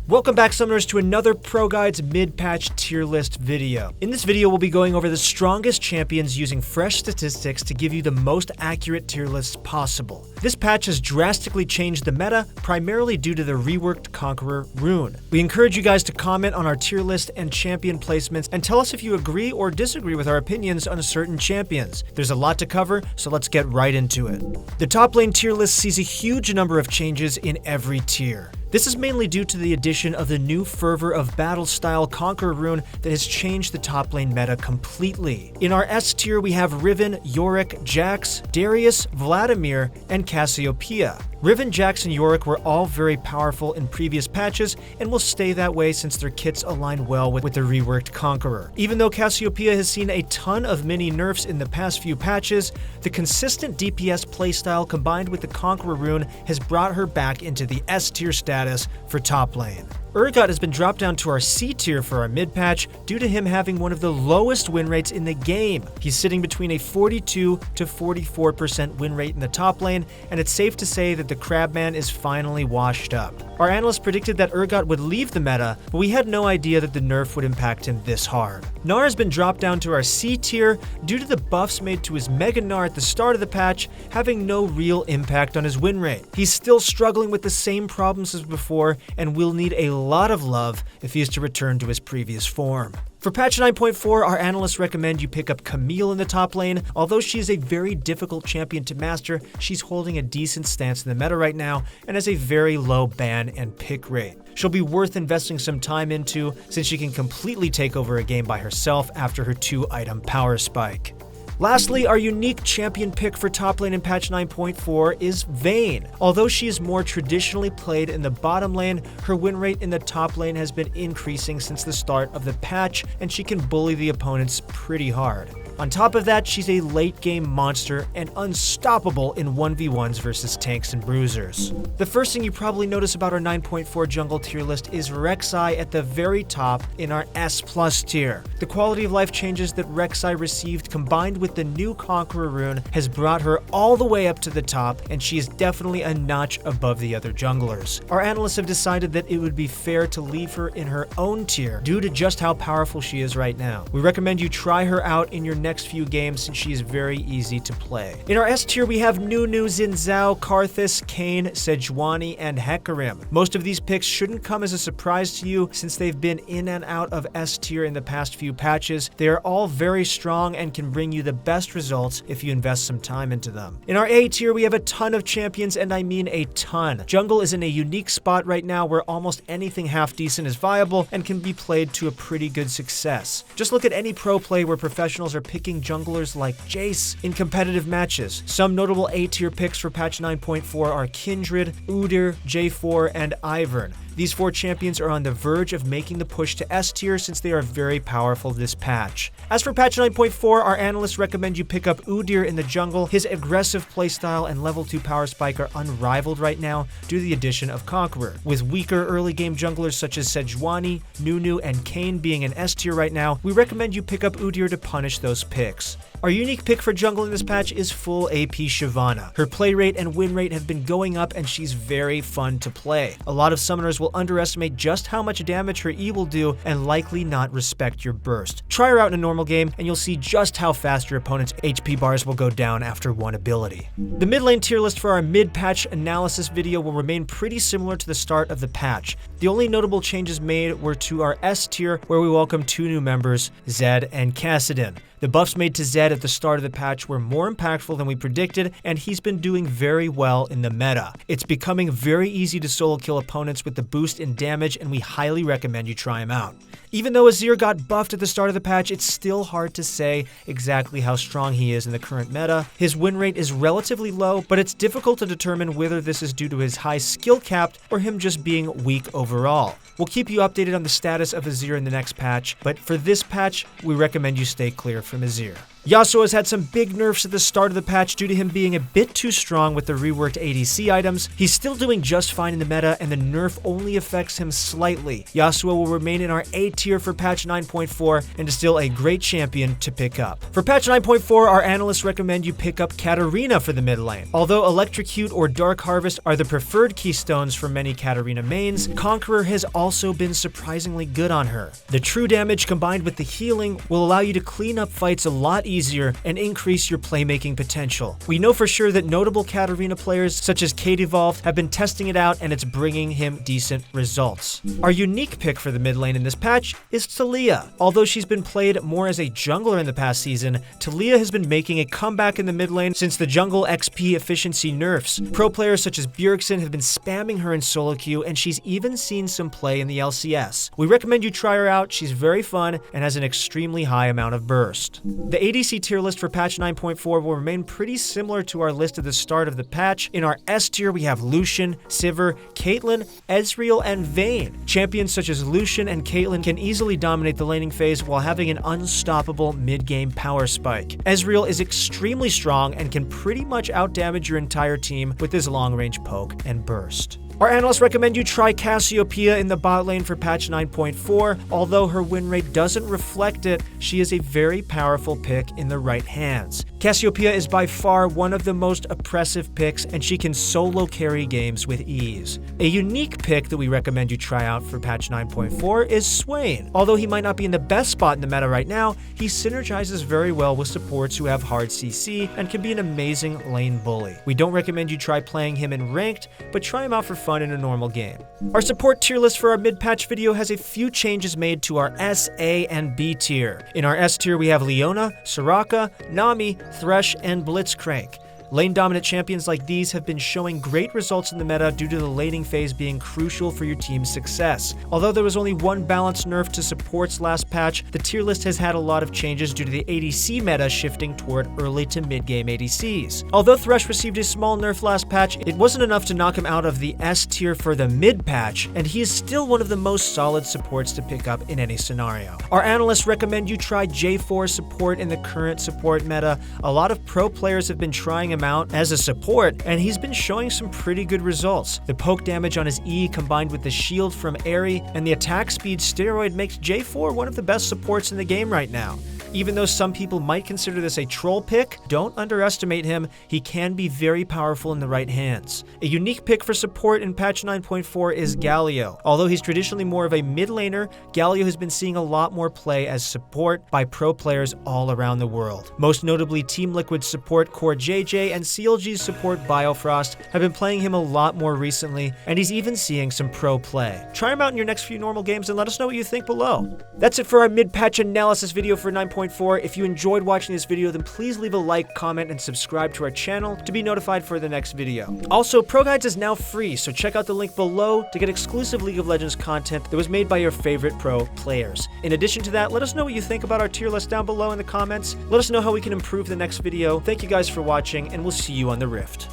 Welcome back, Summoners, to another ProGuides mid-patch tier list video. In this video, we'll be going over the strongest champions using fresh statistics to give you the most accurate tier lists possible. This patch has drastically changed the meta, primarily due to the reworked Conqueror rune. We encourage you guys to comment on our tier list and champion placements and tell us if you agree or disagree with our opinions on certain champions. There's a lot to cover, so let's get right into it. The top lane tier list sees a huge number of changes in every tier. This is mainly due to the addition of the new Fervor of Battle style Conqueror rune that has changed the top lane meta completely. In our S tier, we have Riven, Yorick, Jax, Darius, Vladimir, and Cassiopeia. Riven, Jax, and Yorick were all very powerful in previous patches and will stay that way since their kits align well with the reworked Conqueror. Even though Cassiopeia has seen a ton of mini nerfs in the past few patches, the consistent DPS playstyle combined with the Conqueror rune has brought her back into the S tier status for top lane. Urgot has been dropped down to our C tier for our mid-patch due to him having one of the lowest win rates in the game. He's sitting between a 42 to 44% win rate in the top lane, and it's safe to say that the Crabman is finally washed up. Our analysts predicted that Urgot would leave the meta, but we had no idea that the nerf would impact him this hard. Gnar has been dropped down to our C tier due to the buffs made to his Mega Gnar at the start of the patch having no real impact on his win rate. He's still struggling with the same problems as before and will need a lot of love if he is to return to his previous form. For patch 9.4, our analysts recommend you pick up Camille in the top lane. Although she is a very difficult champion to master, she's holding a decent stance in the meta right now and has a very low ban and pick rate. She'll be worth investing some time into since she can completely take over a game by herself after her 2-item power spike. Lastly, our unique champion pick for top lane in patch 9.4 is Vayne. Although she is more traditionally played in the bottom lane, her win rate in the top lane has been increasing since the start of the patch, and she can bully the opponents pretty hard. On top of that, she's a late-game monster and unstoppable in 1v1s versus tanks and bruisers. The first thing you probably notice about our 9.4 jungle tier list is Rek'Sai at the very top in our S+ tier. The quality of life changes that Rek'Sai received combined with the new Conqueror rune has brought her all the way up to the top, and she is definitely a notch above the other junglers. Our analysts have decided that it would be fair to leave her in her own tier due to just how powerful she is right now. We recommend you try her out in your next few games since she is very easy to play. In our S tier, we have Nunu, Xin Zhao, Karthus, Kayn, Sejuani, and Hecarim. Most of these picks shouldn't come as a surprise to you since they've been in and out of S tier in the past few patches. They are all very strong and can bring you the best results if you invest some time into them. In our A tier, we have a ton of champions, and I mean a ton. Jungle is in a unique spot right now where almost anything half decent is viable and can be played to a pretty good success. Just look at any pro play where professionals are picking junglers like Jace in competitive matches. Some notable A tier picks for patch 9.4 are Kindred, Udyr, J4, and Ivern. These 4 champions are on the verge of making the push to S tier since they are very powerful this patch. As for patch 9.4, our analysts recommend you pick up Udyr in the jungle. His aggressive playstyle and level 2 power spike are unrivaled right now due to the addition of Conqueror. With weaker early game junglers such as Sejuani, Nunu, and Kayn being in S tier right now, we recommend you pick up Udyr to punish those picks. Our unique pick for jungle in this patch is full AP Shyvana. Her play rate and win rate have been going up and she's very fun to play. A lot of summoners will underestimate just how much damage her E will do and likely not respect your burst. Try her out in a normal game and you'll see just how fast your opponent's HP bars will go down after one ability. The mid lane tier list for our mid-patch analysis video will remain pretty similar to the start of the patch. The only notable changes made were to our S tier where we welcome 2 new members, Zed and Kassadin. The buffs made to Zed at the start of the patch were more impactful than we predicted, and he's been doing very well in the meta. It's becoming very easy to solo kill opponents with the boost in damage, and we highly recommend you try him out. Even though Azir got buffed at the start of the patch, it's still hard to say exactly how strong he is in the current meta. His win rate is relatively low, but it's difficult to determine whether this is due to his high skill cap or him just being weak overall. We'll keep you updated on the status of Azir in the next patch, but for this patch, we recommend you stay clear from Azir. Yasuo has had some big nerfs at the start of the patch due to him being a bit too strong with the reworked ADC items. He's still doing just fine in the meta, and the nerf only affects him slightly. Yasuo will remain in our A tier for patch 9.4 and is still a great champion to pick up. For patch 9.4, our analysts recommend you pick up Katarina for the mid lane. Although Electrocute or Dark Harvest are the preferred keystones for many Katarina mains, Conqueror has also been surprisingly good on her. The true damage combined with the healing will allow you to clean up fights a lot easier and increase your playmaking potential. We know for sure that notable Katarina players such as Kate Evolved have been testing it out, and it's bringing him decent results. Our unique pick for the mid lane in this patch is Taliyah. Although she's been played more as a jungler in the past season, Taliyah has been making a comeback in the mid lane since the jungle XP efficiency nerfs. Pro players such as Bjergsen have been spamming her in solo queue, and she's even seen some play in the LCS. We recommend you try her out. She's very fun and has an extremely high amount of burst. The ADC tier list for patch 9.4 will remain pretty similar to our list at the start of the patch. In our S tier, we have Lucian, Sivir, Caitlyn, Ezreal, and Vayne. Champions such as Lucian and Caitlyn can easily dominate the laning phase while having an unstoppable mid-game power spike. Ezreal is extremely strong and can pretty much outdamage your entire team with his long-range poke and burst. Our analysts recommend you try Cassiopeia in the bot lane for patch 9.4. Although her win rate doesn't reflect it, she is a very powerful pick in the right hands. Cassiopeia is by far one of the most oppressive picks, and she can solo carry games with ease. A unique pick that we recommend you try out for patch 9.4 is Swain. Although he might not be in the best spot in the meta right now, he synergizes very well with supports who have hard CC and can be an amazing lane bully. We don't recommend you try playing him in ranked, but try him out for fun in a normal game. Our support tier list for our mid-patch video has a few changes made to our S, A, and B tier. In our S tier, we have Leona, Soraka, Nami, Thresh, and Blitzcrank. Lane-dominant champions like these have been showing great results in the meta due to the laning phase being crucial for your team's success. Although there was only one balanced nerf to supports last patch, the tier list has had a lot of changes due to the ADC meta shifting toward early to mid-game ADCs. Although Thresh received a small nerf last patch, it wasn't enough to knock him out of the S tier for the mid-patch, and he is still one of the most solid supports to pick up in any scenario. Our analysts recommend you try J4 support in the current support meta. A lot of pro players have been trying him out as a support, and he's been showing some pretty good results. The poke damage on his E combined with the shield from Aerie and the attack speed steroid makes J4 one of the best supports in the game right now. Even though some people might consider this a troll pick, don't underestimate him. He can be very powerful in the right hands. A unique pick for support in patch 9.4 is Galio. Although he's traditionally more of a mid laner, Galio has been seeing a lot more play as support by pro players all around the world. Most notably, Team Liquid's support Core JJ and CLG's support Biofrost have been playing him a lot more recently, and he's even seeing some pro play. Try him out in your next few normal games and let us know what you think below. That's it for our mid-patch analysis video for 9.4. If you enjoyed watching this video, then please leave a like, comment, and subscribe to our channel to be notified for the next video. Also, ProGuides is now free, so check out the link below to get exclusive League of Legends content that was made by your favorite pro players. In addition to that, let us know what you think about our tier list down below in the comments. Let us know how we can improve the next video. Thank you guys for watching, and we'll see you on the Rift.